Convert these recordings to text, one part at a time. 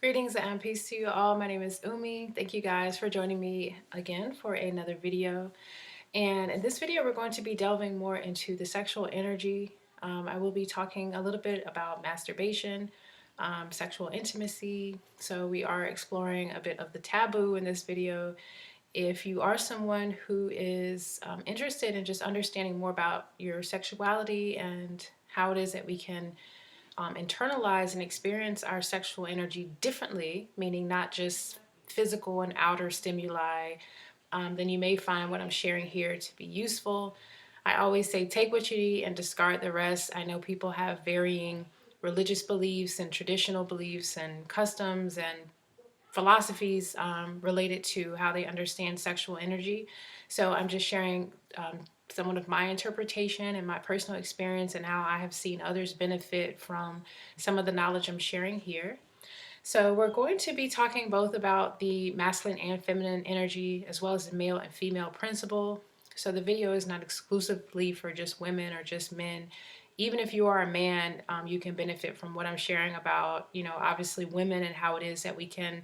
Greetings and peace to you all. My name is Umi. Thank you guys for joining me again for another video. And in this video, we're going to be delving more into the sexual energy. I will be talking a little bit about masturbation, sexual intimacy. So we are exploring a bit of the taboo in this video. If you are someone who is interested in just understanding more about your sexuality and how it is that we can internalize and experience our sexual energy differently, meaning not just physical and outer stimuli, then you may find what I'm sharing here to be useful. I always say take what you need and discard the rest. I know people have varying religious beliefs and traditional beliefs and customs and philosophies related to how they understand sexual energy. So I'm just sharing somewhat of my interpretation and my personal experience and how I have seen others benefit from some of the knowledge I'm sharing here. So we're going to be talking both about the masculine and feminine energy as well as the male and female principle. So the video is not exclusively for just women or just men. Even if you are a man, you can benefit from what I'm sharing about, obviously women and how it is that we can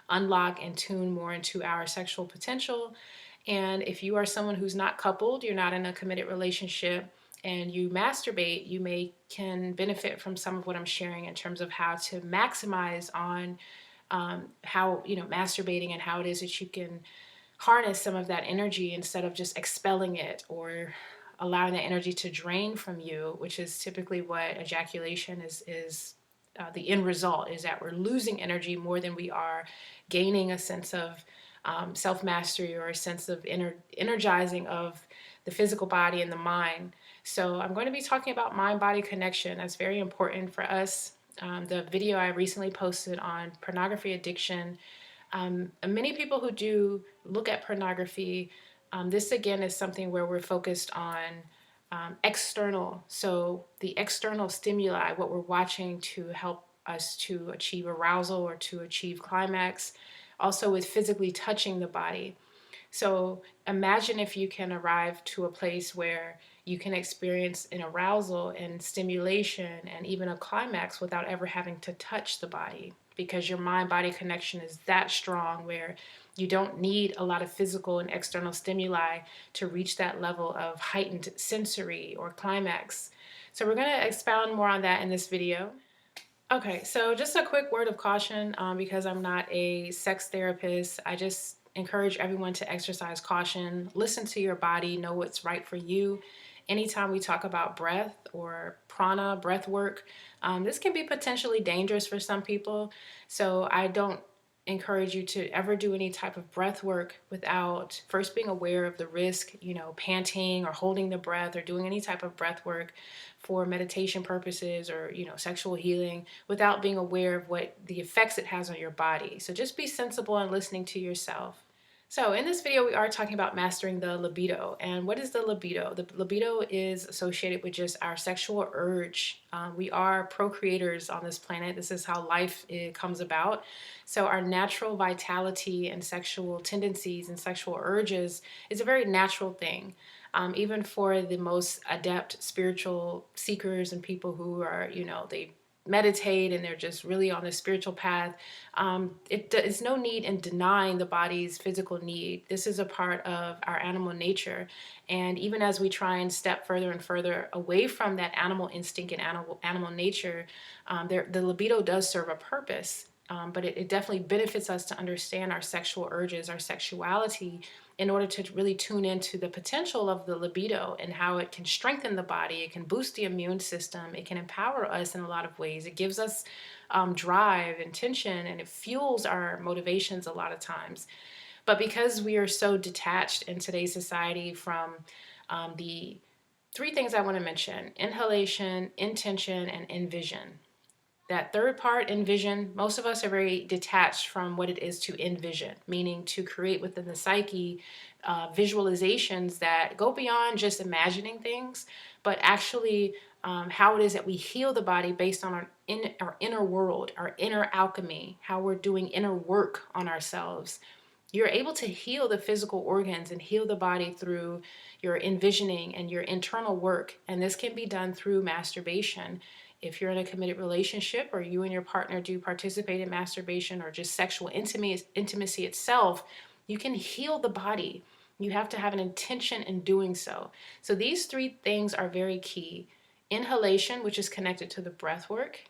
unlock and tune more into our sexual potential. And if you are someone who's not coupled, you're not in a committed relationship, and you masturbate, you can benefit from some of what I'm sharing in terms of how to maximize on how, masturbating and how it is that you can harness some of that energy instead of just expelling it or allowing that energy to drain from you, which is typically what ejaculation is. The end result is that we're losing energy more than we are gaining a sense of self-mastery or a sense of energizing of the physical body and the mind. So I'm going to be talking about mind-body connection. That's very important for us. The video I recently posted on pornography addiction, many people who do look at pornography, this again is something where we're focused on external. So the external stimuli, what we're watching to help us to achieve arousal or to achieve climax, also with physically touching the body. So imagine if you can arrive to a place where you can experience an arousal and stimulation and even a climax without ever having to touch the body, because your mind-body connection is that strong where you don't need a lot of physical and external stimuli to reach that level of heightened sensory or climax. So we're going to expound more on that in this video. Okay, so just a quick word of caution, because I'm not a sex therapist. I just encourage everyone to exercise caution, listen to your body, know what's right for you. Anytime we talk about breath or prana, breath work, this can be potentially dangerous for some people. So I don't encourage you to ever do any type of breath work without first being aware of the risk, panting or holding the breath or doing any type of breath work for meditation purposes or, sexual healing without being aware of what the effects it has on your body. So just be sensible and listening to yourself. So in this video, we are talking about mastering the libido. And what is the libido? The libido is associated with just our sexual urge. We are procreators on this planet. This is how life comes about. So our natural vitality and sexual tendencies and sexual urges is a very natural thing. Even for the most adept spiritual seekers and people who are, they meditate and they're just really on the spiritual path, it's no need in denying the body's physical need. This is a part of our animal nature. And even as we try and step further and further away from that animal instinct and animal nature, the libido does serve a purpose. But it definitely benefits us to understand our sexual urges, our sexuality, in order to really tune into the potential of the libido and how it can strengthen the body. It can boost the immune system. It can empower us in a lot of ways. It gives us drive, intention, and it fuels our motivations a lot of times. But because we are so detached in today's society from the three things I want to mention: inhalation, intention, and envision. That third part, envision, most of us are very detached from what it is to envision, meaning to create within the psyche visualizations that go beyond just imagining things, but actually how it is that we heal the body based on our inner world, our inner alchemy, how we're doing inner work on ourselves. You're able to heal the physical organs and heal the body through your envisioning and your internal work. And this can be done through masturbation. if you're in a committed relationship or you and your partner do participate in masturbation or just sexual intimacy itself, you can heal the body. You have to have an intention in doing so. So these three things are very key. Inhalation, which is connected to the breath work.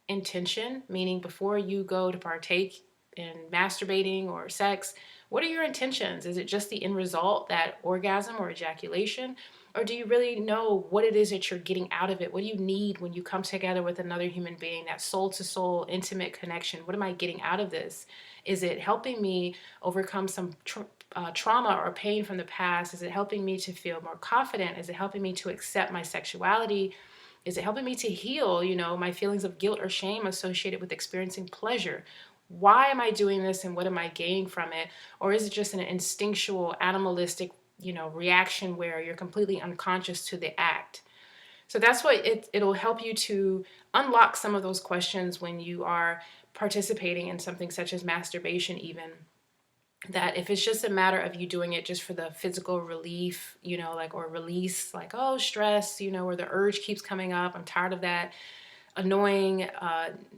Intention, meaning before you go to partake in masturbating or sex, what are your intentions? Is it just the end result, that orgasm or ejaculation? Or do you really know what it is that you're getting out of it? What do you need when you come together with another human being, that soul to soul, intimate connection? What am I getting out of this? Is it helping me overcome some trauma or pain from the past? Is it helping me to feel more confident? Is it helping me to accept my sexuality? Is it helping me to heal, my feelings of guilt or shame associated with experiencing pleasure? Why am I doing this and what am I gaining from it? Or is it just an instinctual, animalistic, reaction where you're completely unconscious to the act? So that's what it'll help you to unlock some of those questions when you are participating in something such as masturbation, even. That if it's just a matter of you doing it just for the physical relief, or release, like, oh, stress, or the urge keeps coming up, I'm tired of that annoying,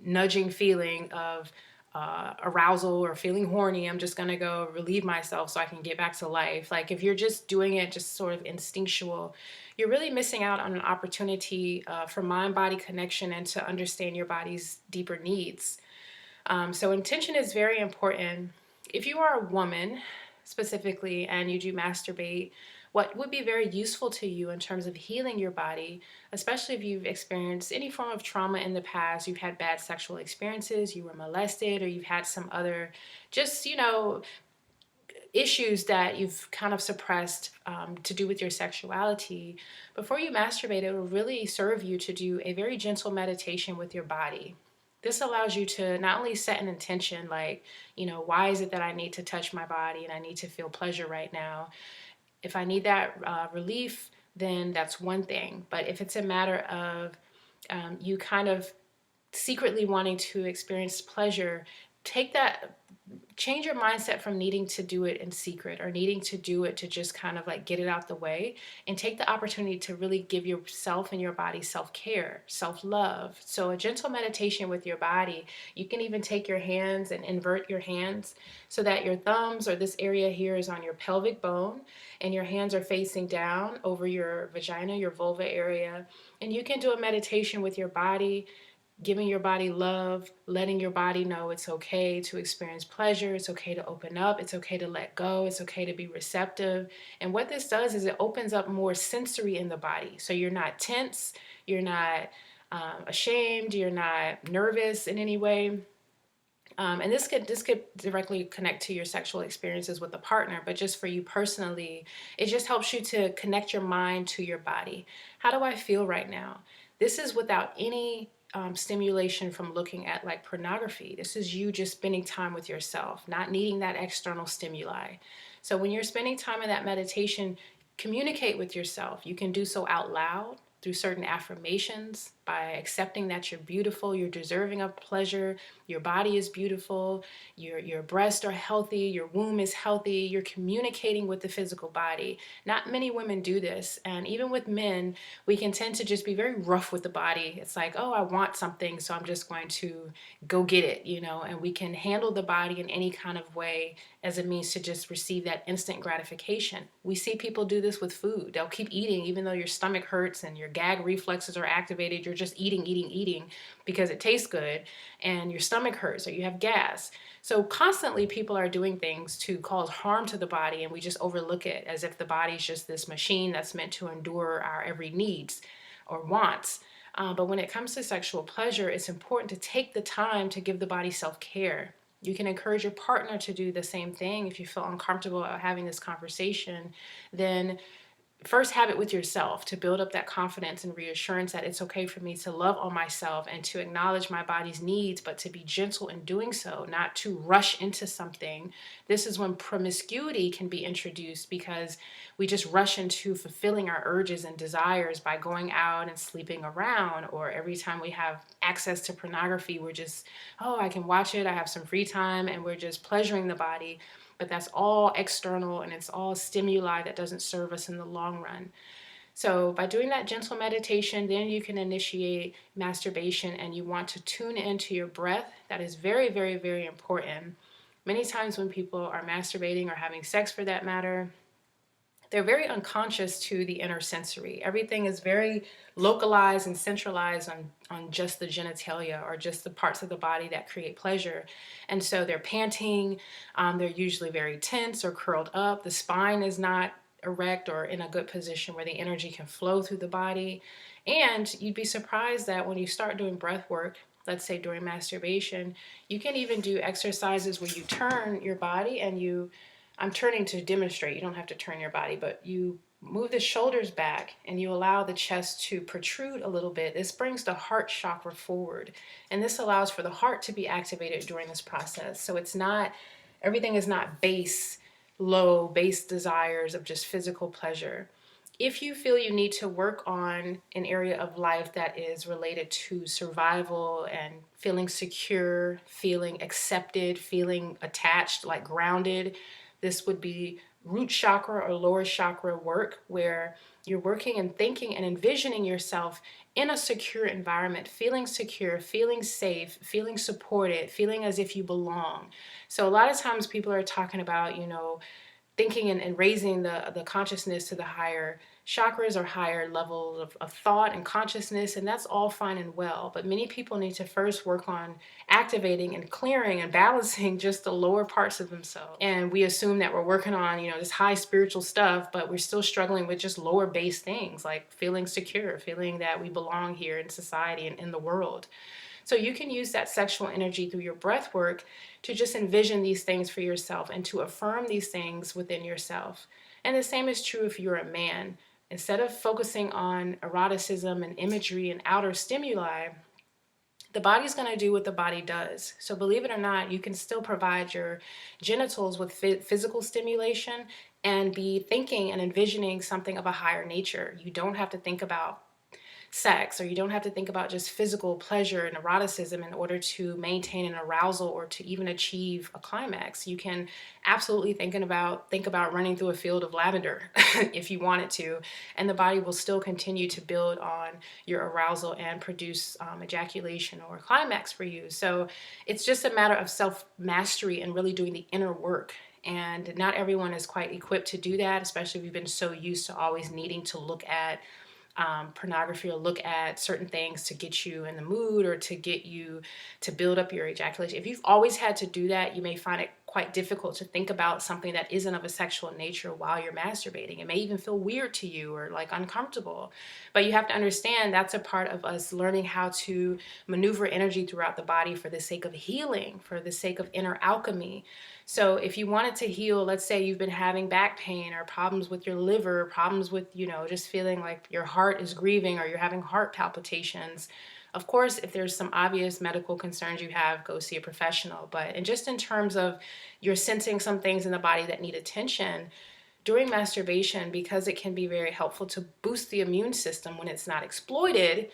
nudging feeling of arousal or feeling horny, I'm just gonna go relieve myself so I can get back to life. Like, if you're just doing it just sort of instinctual, you're really missing out on an opportunity for mind-body connection and to understand your body's deeper needs. So intention is very important. If you are a woman specifically and you do masturbate, what would be very useful to you in terms of healing your body, especially if you've experienced any form of trauma in the past, you've had bad sexual experiences, you were molested, or you've had some other just, issues that you've kind of suppressed to do with your sexuality, before you masturbate, it will really serve you to do a very gentle meditation with your body. This allows you to not only set an intention, like, why is it that I need to touch my body and I need to feel pleasure right now? If I need that relief, then that's one thing. But if it's a matter of you kind of secretly wanting to experience pleasure, change your mindset from needing to do it in secret or needing to do it to just kind of like get it out the way, and take the opportunity to really give yourself and your body self-care, self-love. So a gentle meditation with your body, you can even take your hands and invert your hands so that your thumbs or this area here is on your pelvic bone and your hands are facing down over your vagina, your vulva area. And you can do a meditation with your body, giving your body love, letting your body know it's okay to experience pleasure, it's okay to open up, it's okay to let go, it's okay to be receptive. And what this does is it opens up more sensory in the body. So you're not tense, you're not ashamed, you're not nervous in any way. And this could directly connect to your sexual experiences with a partner, but just for you personally, it just helps you to connect your mind to your body. How do I feel right now? This is without any stimulation from looking at like pornography. This is you just spending time with yourself, not needing that external stimuli. So when you're spending time in that meditation, communicate with yourself. You can do so out loud through certain affirmations, by accepting that you're beautiful, you're deserving of pleasure, your body is beautiful, your breasts are healthy, your womb is healthy, you're communicating with the physical body. Not many women do this, and even with men, we can tend to just be very rough with the body. It's like, oh, I want something, so I'm just going to go get it, and we can handle the body in any kind of way as a means to just receive that instant gratification. We see people do this with food. They'll keep eating even though your stomach hurts and your gag reflexes are activated. You're just eating because it tastes good and your stomach hurts or you have gas. So constantly people are doing things to cause harm to the body, and we just overlook it as if the body's just this machine that's meant to endure our every needs or wants. But when it comes to sexual pleasure, it's important to take the time to give the body self-care. You can encourage your partner to do the same thing. If you feel uncomfortable about having this conversation, then first have it with yourself to build up that confidence and reassurance that it's okay for me to love on myself and to acknowledge my body's needs, but to be gentle in doing so, not to rush into something. This is when promiscuity can be introduced, because we just rush into fulfilling our urges and desires by going out and sleeping around, or every time we have access to pornography, we're just, oh, I can watch it, I have some free time, and we're just pleasuring the body. But that's all external and it's all stimuli that doesn't serve us in the long run. So by doing that gentle meditation, then you can initiate masturbation, and you want to tune into your breath. That is very, very, very important. Many times when people are masturbating or having sex for that matter, they're very unconscious to the inner sensory. Everything is very localized and centralized on just the genitalia or just the parts of the body that create pleasure. And so they're panting, they're usually very tense or curled up. The spine is not erect or in a good position where the energy can flow through the body. And you'd be surprised that when you start doing breath work, let's say during masturbation, you can even do exercises where you turn your body and I'm turning to demonstrate, you don't have to turn your body, but you move the shoulders back and you allow the chest to protrude a little bit. This brings the heart chakra forward, and this allows for the heart to be activated during this process. So it's not, everything is not low base desires of just physical pleasure. If you feel you need to work on an area of life that is related to survival and feeling secure, feeling accepted, feeling attached, like grounded, this would be root chakra or lower chakra work, where you're working and thinking and envisioning yourself in a secure environment, feeling secure, feeling safe, feeling supported, feeling as if you belong. So a lot of times people are talking about, thinking and raising the consciousness to the higher chakras or higher levels of thought and consciousness, and that's all fine and well. But many people need to first work on activating and clearing and balancing just the lower parts of themselves. And we assume that we're working on, this high spiritual stuff, but we're still struggling with just lower base things like feeling secure, feeling that we belong here in society and in the world. So you can use that sexual energy through your breath work to just envision these things for yourself and to affirm these things within yourself. And the same is true if you're a man. Instead of focusing on eroticism and imagery and outer stimuli, the body's going to do what the body does. So believe it or not, you can still provide your genitals with physical stimulation and be thinking and envisioning something of a higher nature. You don't have to think about sex, or you don't have to think about just physical pleasure and eroticism in order to maintain an arousal or to even achieve a climax. You can absolutely think about running through a field of lavender if you wanted to, and the body will still continue to build on your arousal and produce ejaculation or climax for you. So it's just a matter of self-mastery and really doing the inner work. And not everyone is quite equipped to do that, especially if we've been so used to always needing to look at pornography or look at certain things to get you in the mood or to get you to build up your ejaculation. If you've always had to do that, you may find it quite difficult to think about something that isn't of a sexual nature while you're masturbating. It may even feel weird to you or like uncomfortable. But you have to understand that's a part of us learning how to maneuver energy throughout the body for the sake of healing, for the sake of inner alchemy. So if you wanted to heal, let's say you've been having back pain or problems with your liver, problems with, just feeling like your heart is grieving or you're having heart palpitations. Of course, if there's some obvious medical concerns you have, go see a professional. But and just in terms of you're sensing some things in the body that need attention, during masturbation, because it can be very helpful to boost the immune system when it's not exploited,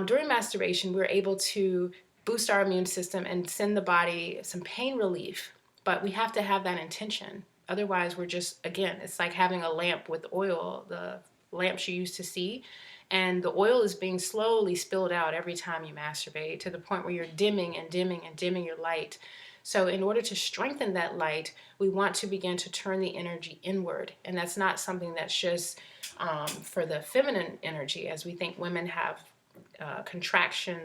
during masturbation, we're able to boost our immune system and send the body some pain relief. But we have to have that intention. Otherwise, we're just, again, it's like having a lamp with oil, the lamps you used to see, and the oil is being slowly spilled out every time you masturbate to the point where you're dimming and dimming and dimming your light. So in order to strengthen that light, we want to begin to turn the energy inward. And that's not something that's just for the feminine energy, as we think women have contraction,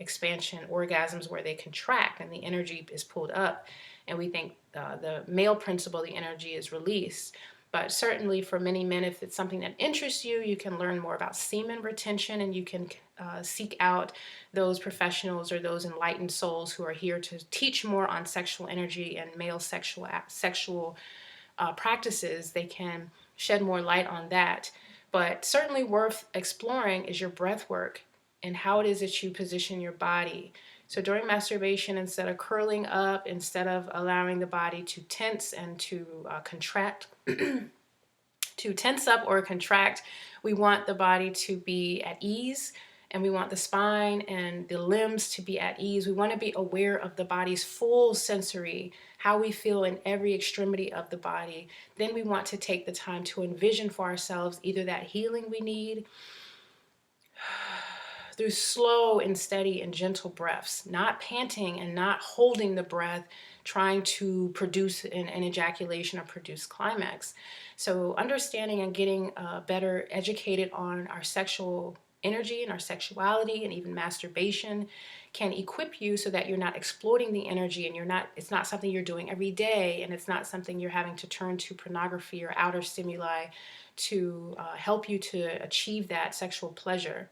expansion, orgasms where they contract and the energy is pulled up. And we think the male principle, the energy is released. But certainly for many men, if it's something that interests you, you can learn more about semen retention, and you can seek out those professionals or those enlightened souls who are here to teach more on sexual energy and male sexual practices. They can shed more light on that. But certainly worth exploring is your breath work and how it is that you position your body. So during masturbation, instead of curling up, instead of allowing the body to tense and to contract, to tense up or contract, we want the body to be at ease and we want the spine and the limbs to be at ease. We want to be aware of the body's full sensory, how we feel in every extremity of the body. Then we want to take the time to envision for ourselves either that healing we need through slow and steady and gentle breaths, not panting and not holding the breath, trying to produce an ejaculation or produce climax. So understanding and getting better educated on our sexual energy and our sexuality and even masturbation can equip you so that you're not exploiting the energy, and it's not something you're doing every day, and it's not something you're having to turn to pornography or outer stimuli to help you to achieve that sexual pleasure.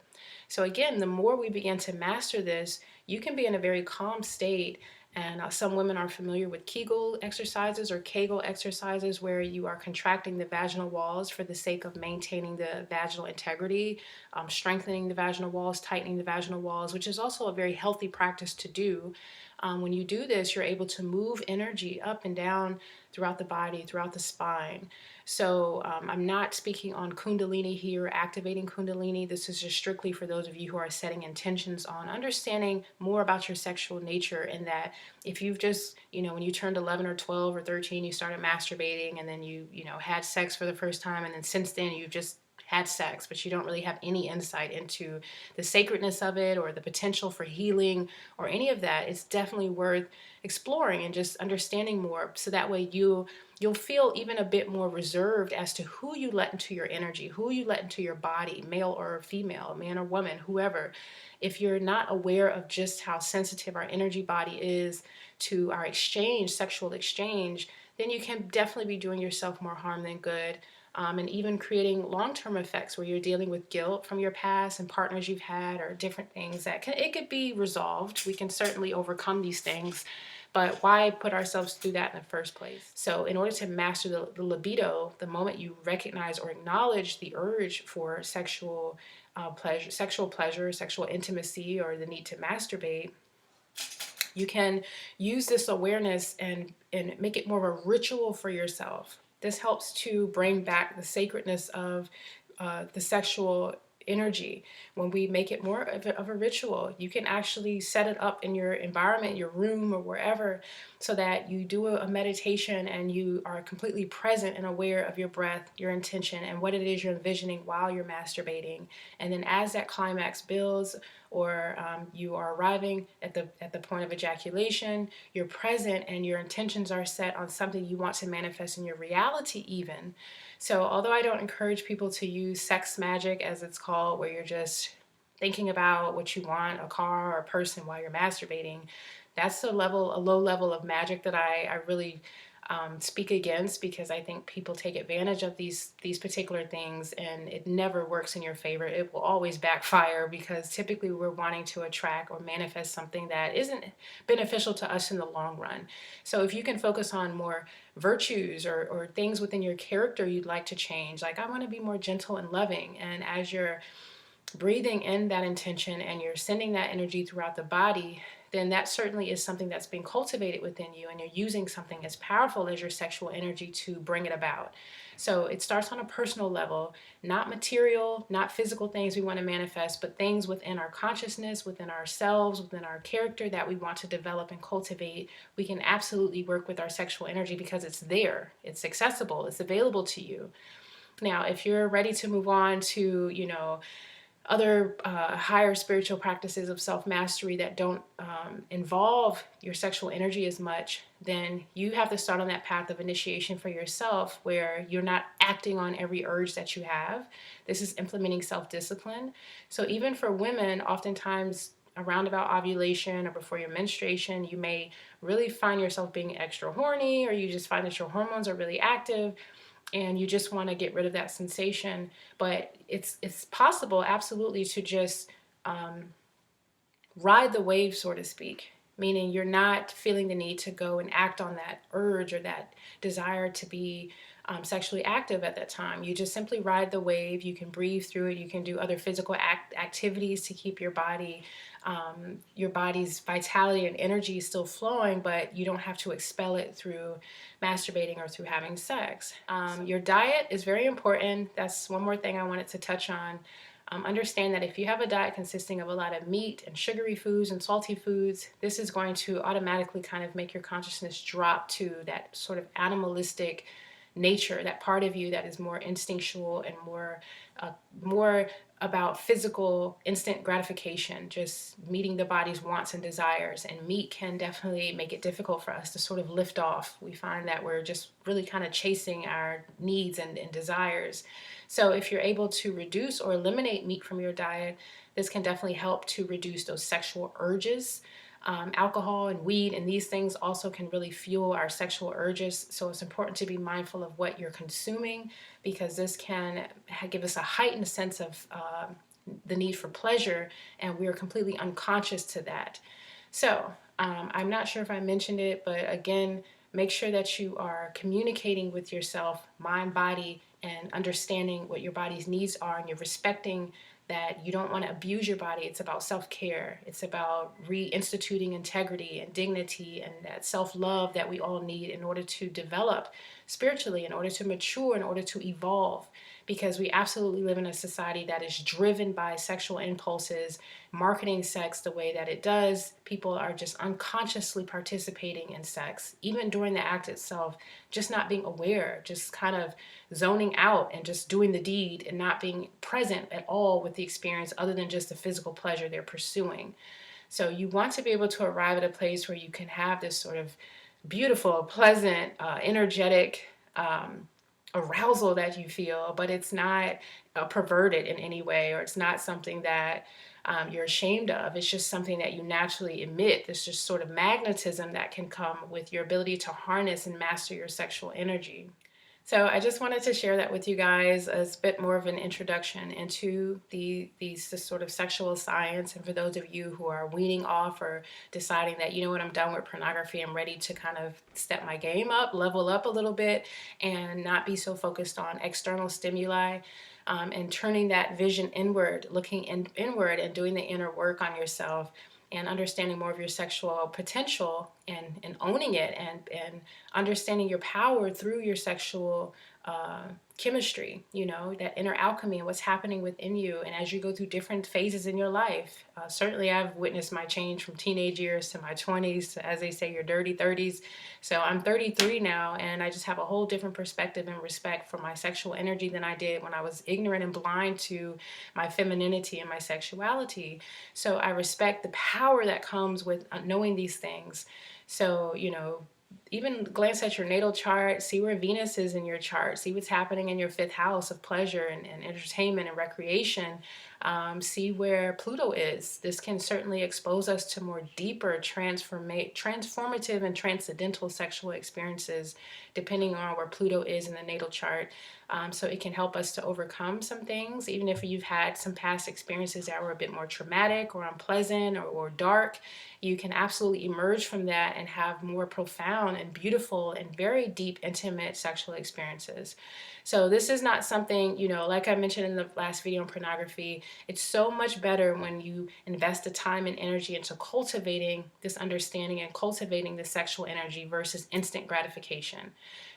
So again, the more we begin to master this, you can be in a very calm state. And some women are familiar with Kegel exercises or Kegel exercises, where you are contracting the vaginal walls for the sake of maintaining the vaginal integrity, strengthening the vaginal walls, tightening the vaginal walls, which is also a very healthy practice to do. When you do this, you're able to move energy up and down throughout the body, throughout the spine. So I'm not speaking on Kundalini here, activating Kundalini. This is just strictly for those of you who are setting intentions on understanding more about your sexual nature, and that if you've just, when you turned 11 or 12 or 13, you started masturbating, and then you had sex for the first time, and then since then you've just had sex, but you don't really have any insight into the sacredness of it or the potential for healing or any of that, it's definitely worth exploring and just understanding more, so that way you'll feel even a bit more reserved as to who you let into your energy, who you let into your body, male or female, man or woman, whoever. If you're not aware of just how sensitive our energy body is to our exchange, sexual exchange, then you can definitely be doing yourself more harm than good. And even creating long-term effects where you're dealing with guilt from your past and partners you've had, or different things it could be resolved. We can certainly overcome these things, but why put ourselves through that in the first place? So in order to master the libido, the moment you recognize or acknowledge the urge for sexual pleasure, sexual intimacy, or the need to masturbate, you can use this awareness and make it more of a ritual for yourself. This helps to bring back the sacredness of the sexual energy. When we make it more of a ritual, you can actually set it up in your environment, your room or wherever, so that you do a meditation and you are completely present and aware of your breath, your intention, and what it is you're envisioning while you're masturbating. And then as that climax builds, or you are arriving at the point of ejaculation, you're present and your intentions are set on something you want to manifest in your reality even. So although I don't encourage people to use sex magic, as it's called, where you're just thinking about what you want, a car or a person, while you're masturbating, that's a low level of magic that I really speak against, because I think people take advantage of these particular things, and it never works in your favor. It will always backfire, because typically we're wanting to attract or manifest something that isn't beneficial to us in the long run. So if you can focus on more virtues or things within your character you'd like to change, like I want to be more gentle and loving, and as you're breathing in that intention and you're sending that energy throughout the body, then that certainly is something that's been cultivated within you, and you're using something as powerful as your sexual energy to bring it about. So it starts on a personal level, not material, not physical things we want to manifest, but things within our consciousness, within ourselves, within our character that we want to develop and cultivate. We can absolutely work with our sexual energy because it's there, it's accessible, it's available to you. Now, if you're ready to move on to, other higher spiritual practices of self-mastery that don't involve your sexual energy as much, then you have to start on that path of initiation for yourself, where you're not acting on every urge that you have. This is implementing self-discipline. So even for women, oftentimes around about ovulation or before your menstruation, you may really find yourself being extra horny, or you just find that your hormones are really active and you just want to get rid of that sensation. But it's possible, absolutely, to just ride the wave, so to speak, meaning you're not feeling the need to go and act on that urge or that desire to be sexually active at that time. You just simply ride the wave. You can breathe through it. You can do other physical activities to keep your body's vitality and energy still flowing, but you don't have to expel it through masturbating or through having sex. Your diet is very important. That's one more thing I wanted to touch on. Understand that if you have a diet consisting of a lot of meat and sugary foods and salty foods, this is going to automatically kind of make your consciousness drop to that sort of animalistic nature, that part of you that is more instinctual and more about physical instant gratification, just meeting the body's wants and desires. And meat can definitely make it difficult for us to sort of lift off. We find that we're just really kind of chasing our needs and desires. So if you're able to reduce or eliminate meat from your diet, this can definitely help to reduce those sexual urges. Alcohol and weed and these things also can really fuel our sexual urges. So it's important to be mindful of what you're consuming, because this can give us a heightened sense of the need for pleasure, and we are completely unconscious to that. So I'm not sure if I mentioned it, but again, make sure that you are communicating with yourself, mind, body, and understanding what your body's needs are, and you're respecting that you don't want to abuse your body. It's about self-care. It's about reinstituting integrity and dignity and that self-love that we all need in order to develop spiritually, in order to mature, in order to evolve. Because we absolutely live in a society that is driven by sexual impulses, marketing sex the way that it does. People are just unconsciously participating in sex, even during the act itself, just not being aware, just kind of zoning out and just doing the deed and not being present at all with the experience other than just the physical pleasure they're pursuing. So you want to be able to arrive at a place where you can have this sort of beautiful, pleasant, energetic arousal that you feel, but it's not perverted in any way, or it's not something that you're ashamed of. It's just something that you naturally emit. It's just sort of magnetism that can come with your ability to harness and master your sexual energy. So I just wanted to share that with you guys as a bit more of an introduction into this sort of sexual science. And for those of you who are weaning off or deciding that, you know what, I'm done with pornography, I'm ready to kind of step my game up, level up a little bit, and not be so focused on external stimuli. And turning that vision inward, looking inward and doing the inner work on yourself, and understanding more of your sexual potential and owning it, and understanding your power through your sexual chemistry, you know, that inner alchemy and what's happening within you. And as you go through different phases in your life, certainly I've witnessed my change from teenage years to my 20s, to, as they say, your dirty 30s. So I'm 33 now, and I just have a whole different perspective and respect for my sexual energy than I did when I was ignorant and blind to my femininity and my sexuality. So I respect the power that comes with knowing these things. So, you know, even glance at your natal chart, see where Venus is in your chart, see what's happening in your fifth house of pleasure and entertainment and recreation. See where Pluto is. This can certainly expose us to more deeper transformative and transcendental sexual experiences, depending on where Pluto is in the natal chart. So it can help us to overcome some things, even if you've had some past experiences that were a bit more traumatic or unpleasant or dark. You can absolutely emerge from that and have more profound and beautiful and very deep, intimate sexual experiences. So this is not something, you know, like I mentioned in the last video on pornography, it's so much better when you invest the time and energy into cultivating this understanding and cultivating the sexual energy versus instant gratification.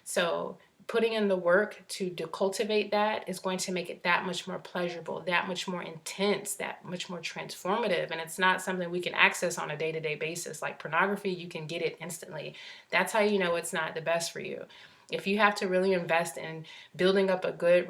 So putting in the work to cultivate that is going to make it that much more pleasurable, that much more intense, that much more transformative. And it's not something we can access on a day-to-day basis. Like pornography, you can get it instantly. That's how you know it's not the best for you. If you have to really invest in building up a good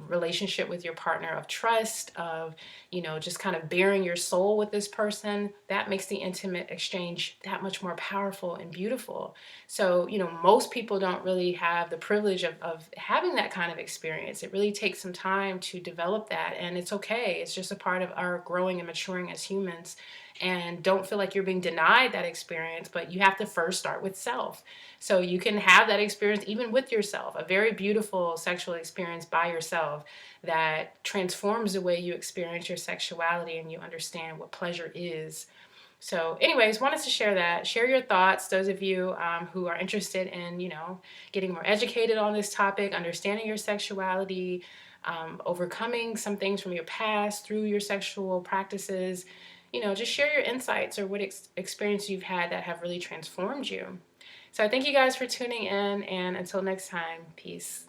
relationship with your partner of trust, of, you know, just kind of bearing your soul with this person, that makes the intimate exchange that much more powerful and beautiful. So, you know, most people don't really have the privilege of having that kind of experience. It really takes some time to develop that, and it's okay. It's just a part of our growing and maturing as humans. And don't feel like you're being denied that experience, but you have to first start with self. So you can have that experience even with yourself, a very beautiful sexual experience by yourself that transforms the way you experience your sexuality and you understand what pleasure is. So anyways, wanted to share that. Share your thoughts, those of you who are interested in, you know, getting more educated on this topic, understanding your sexuality, overcoming some things from your past through your sexual practices. You know, just share your insights or what experience you've had that have really transformed you. So I thank you guys for tuning in, and until next time, peace.